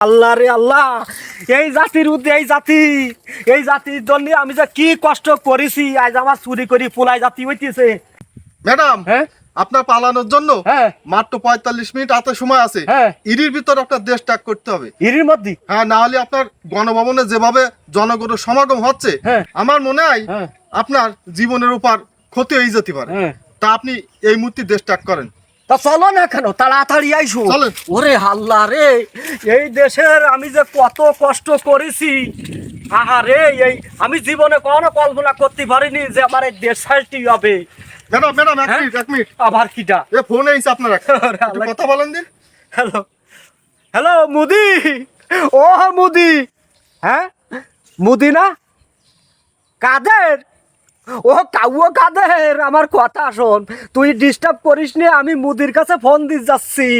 আল্লাহ রে আল্লাহ, এই জাতির উদ্দে এই জাতির জন্য আমি যে কি কষ্ট করেছি, আজ আমার চুরি করি পোলাই জাতি হইতেছে। ম্যাডাম, হ্যাঁ আপনার পালানোর জন্য হ্যাঁ মাত্র ৪৫ মিনিট হাতে সময় আছে। হ্যাঁ এর ভিতর আপনার দেশ ত্যাগ করতে হবে। এরই মধ্যে হ্যাঁ, না হলে আপনার গণভবনে যেভাবে জনগণের সমাগম হচ্ছে, হ্যাঁ আমার মনে হয় হ্যাঁ আপনার জীবনের উপর ক্ষতি হয়ে যেতে পারে। হ্যাঁ তা আপনি এই মুহূর্তে দেশ ত্যাগ করেন। তা চলো না কেন, তাড়াতাড়ি আইসো। চলেন। ওরে আল্লাহ রে, এই দেশের আমি যে কত কষ্ট করেছি, আহারে এই আমি জীবনে কখনো কল্পনা করতে পারিনি যে আমার এই দেশ সাইলটি হবে। ম্যাডাম ম্যাডাম, এক হ্যাঁ? মিনিট এক মিনিট, আবার কিটা? এ ফোন এসেছে আপনার, আরে একটু আল্লাহ। কথা বলেন দিন। হ্যালো হ্যালো মুদি, ও মুদি, হ্যাঁ মুদি না কাদের, ও কাউও কাদের, আমার কথা শোন, তুই ডিস্টার্ব করিস নি, আমি মুদির কাছে ফোন দিয়ে যাচ্ছি।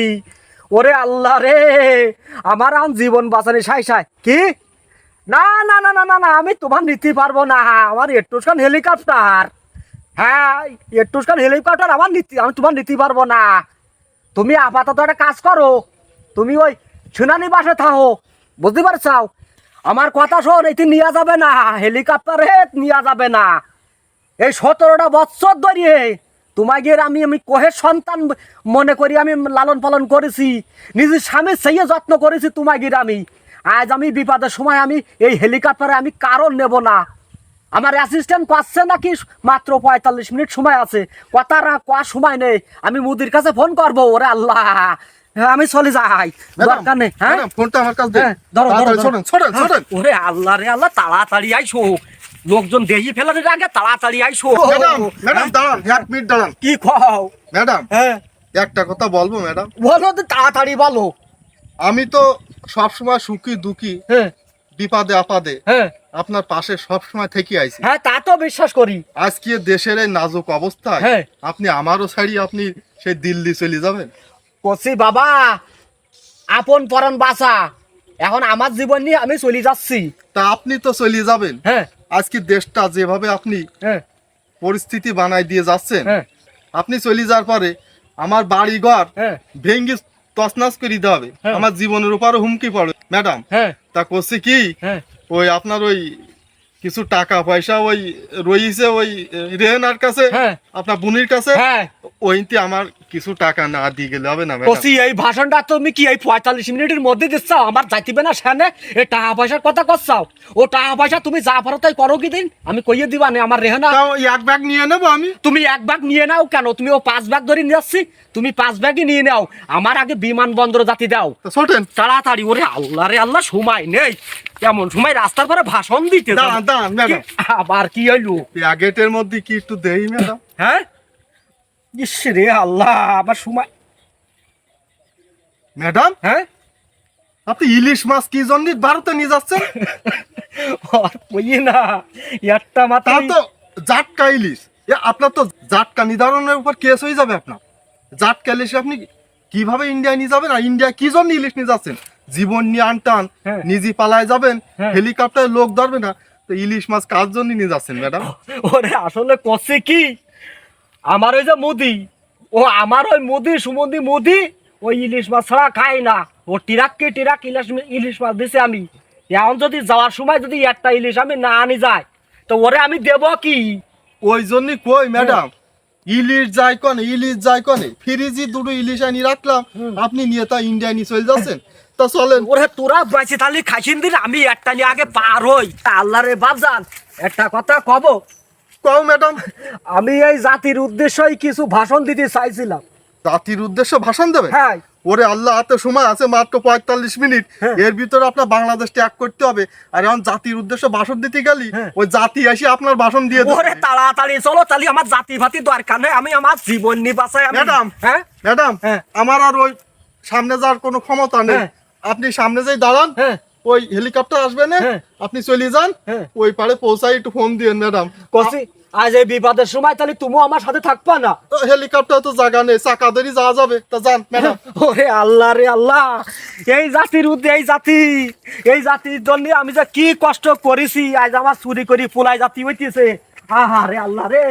ওরে আল্লাহ রে, আমার আম জীবন বাঁচানি সাই সাই কি, না না না না না না, আমি তোমার নিতে পারবো না, আমার এটুসখান হেলিকপ্টার, হ্যাঁ এটুসখান হেলিকপ্টার আমার নিতে, আমি তোমার নিতে পারবো না। তুমি আপাতত একটা কাজ করো, তুমি ওই সুনানি বাসে থাকো, বুঝতে পারছাও? আমার কথা শোন, এটি নেওয়া যাবে না, হেলিকপ্টারে নেওয়া যাবে না। এই 17টা বছর ধরিয়ে তোমাকে আমি কোহের সন্তান মনে করি, আমি লালন পালন করেছি, নিজের স্বামীর সেই যত্ন করেছি তোমাকে আমি। আজ আমি বিপদের সময় আমি এই হেলিকপ্টারে আমি কারণ নেব না। আমার অ্যাসিস্ট্যান্ট করছে নাকি মাত্র 45 মিনিট সময় আছে, কথার কোয়ার সময় নেই, আমি মুদির কাছে ফোন করবো। ওরে আল্লাহ, আমি চলে যাই, দরকার নেই। হ্যাঁ ম্যাডাম, ফোনটা আমার কাছে দেন। হ্যাঁ, ধরো, ধরো, তাড়াতাড়ি ধরো। ছোড়েন ছোড়েন ছোড়েন। ওরে আল্লাহ রে আল্লাহ, তাড়াতাড়ি আইসো, লোকজন দেখি ফেলার আগে তাড়াতাড়ি আইসো। ম্যাডাম ম্যাডাম দাঁড়ান, এক মিনিট দাঁড়ান। কি খাও? ম্যাডাম, হ্যাঁ একটা কথা বলবো ম্যাডাম। বলো তো, তাড়াতাড়ি বলো। আমি তো সবসময় সুখী দুঃখী হ্যাঁ বিপদে আপদে হ্যাঁ আপনার পাশে সবসময় থেকে আইছি। হ্যাঁ, তা তো বিশ্বাস করি। আজকে দেশের এই নাজুক অবস্থায় হ্যাঁ। আপনি আমারও ছাড়িয়ে আপনি সেই দিল্লি চলে যাবেন? কচি বাবা, আপন পরাণ বাঁচা, এখন আমার জীবন নিয়ে আমি চলে যাচ্ছি। তা আপনি তো চলে যাবেন, হ্যাঁ আজকে দেশটা যেভাবে আপনি হ্যাঁ পরিস্থিতি বানাই দিয়ে যাচ্ছেন, হ্যাঁ আপনি চলে যাওয়ার পরে আমার বাড়ি ঘর হ্যাঁ ভেঙ্গি তছনাছ করে দিতে হবে, হ্যাঁ। আমার জীবনের উপরও হুমকি পড়ে। ম্যাডাম, হ্যাঁ তা করছে কি, হ্যাঁ ওই আপনার ওই কিছু টাকা পয়সা ওই রয়েছে ওই রেহেনার কাছে, হ্যাঁ। আপনার বোনের কাছে, হ্যাঁ। ওইতে আমার কিছু টাকা না দিয়ে গেলে হবে না ম্যাডাম? কচি, এই ভাষণটা তুমি কি এই 45 মিনিটের মধ্যে দিচ্ছ? আমার যাইতিবে না সেনে, এই টাকা পয়সার কথা করছাও, ও টাকা পয়সা তুমি যা পারো তাই করো কি দিন, আমি কইয়ে দিবা না আমার রেহানা। তাও এক ব্যাগ নিয়ে নেবো আমি। তুমি এক ব্যাগ নিয়ে নাও কেন, তুমি ও 5 ব্যাগ ধরে নিয়ে যাচ্ছি, তুমি 5 ব্যাগই নিয়ে নাও, আমার আগে বিমানবন্দর জাতি দাও তা ছোটেন। তাড়াতাড়ি। ওরে আল্লাহ রে আল্লাহ, সময় নেই, এমন সময় রাস্তার পরে ভাষণ দিতে যাবো। দাঁড়ান দাঁড়ান ম্যাডাম, আবার কি হইলো? প্যাকেটের মধ্যে কি একটু দেই ম্যাডাম? হ্যাঁ, ইস রে আল্লাহ, আবার সময়। ম্যাডাম, হ্যাঁ, আপনি ইলিশ মাছ কি জন্য ভারতে নিয়ে যাচ্ছেন? আর কইয়ে না, একটা মাথা তা তো জাটকা ইলিশ, আপনার তো জাটকা নির্ধারণের উপর কেস হয়ে যাবে। আপনার জাটকা ইলিশ আপনি কিভাবে ইন্ডিয়ায় নিয়ে যাবেন? আর ইন্ডিয়া কি জন্য ইলিশ নিয়ে যাচ্ছেন? জীবন নিয়ে আনটান, হ্যাঁ। নিজে পালায় যাবেন, হ্যাঁ। হেলিকপ্টারে লোক ধরবে না, তো ইলিশ মাছ কার জন্য নিয়ে যাচ্ছেন ম্যাডাম? ওরে আসলে করছে কি, আমার ওই যে মুদি, ও আমার ওই মুদি সুমদি মুদি ওই ইলিশ মাছ ছাড়া খাই না, ও টিরাককে টিরাক ইলিশ মাছ দিছে আমি। এখন যদি যাওয়ার সময় যদি একটা ইলিশ আমি না আনি যায়, তো ওরে আমি দেব কি? ওই জন্যই কই ম্যাডাম, ইলিশ যায় কনে, ইলিশ যায় কনে, ফ্রিজি দুটো ইলিশ আনি রাখলাম, আপনি নিয়ে তা ইন্ডিয়া নিয়ে চলে যাচ্ছেন। তা চলেন। ওরে তোরা বাঁচে তাহলে খাইছেন দিন, আমি একটা নিয়ে আগে পার হই। তা আল্লাহ রে বাপজান, একটা কথা কব, কও ম্যাডাম। আমি এই জাতির উদ্দেশ্যই কিছু ভাষণ দিতে চাইছিলাম। জাতির উদ্দেশ্যে ভাষণ দেবে? হ্যাঁ। ওরে আল্লাহ, হাতে সময় আছে মাত্র 45 মিনিট, হ্যাঁ। এর ভিতরে আপনার বাংলাদেশ ত্যাগ করতে হবে। আর এখন জাতির উদ্দেশ্যে ভাষণ দিতে গেলি হ্যাঁ। ওই জাতি এসে আপনার ভাষণ দিয়ে দেবে। ওরে তাড়াতাড়ি চলো, তাহলে আমার জাতি ভাতি দরকার নেই, আমি আমার জীবন নিয়ে বাঁচাই। ম্যাডাম, হ্যাঁ ম্যাডাম, হ্যাঁ। আমার আর ওই সামনে যাওয়ার কোনো ক্ষমতা নেই। হ্যাঁ। আপনি সামনে যাই দাঁড়ান, হ্যাঁ। ওই হেলিকপ্টার আসবে না, হ্যাঁ। আপনি চলে যান, হ্যাঁ। ওই পারে পৌঁছাই একটু ফোন দিয়েন ম্যাডাম। কসি, আজ এই বিপদের সময় তাহলে তুমিও আমার সাথে থাকবা না? তো হেলিকপ্টার তো জায়গা নেই, চাকাদেরই যাওয়া যাবে, তা যান ম্যাডাম। ওরে আল্লাহ রে আল্লাহ, এই জাতির উদ্দে এই জাতির জন্য আমি যে কি কষ্ট করেছি, আজ আমার চুরি করি পোলাই জাতি হইতেছে। আহা রে আল্লাহ রে,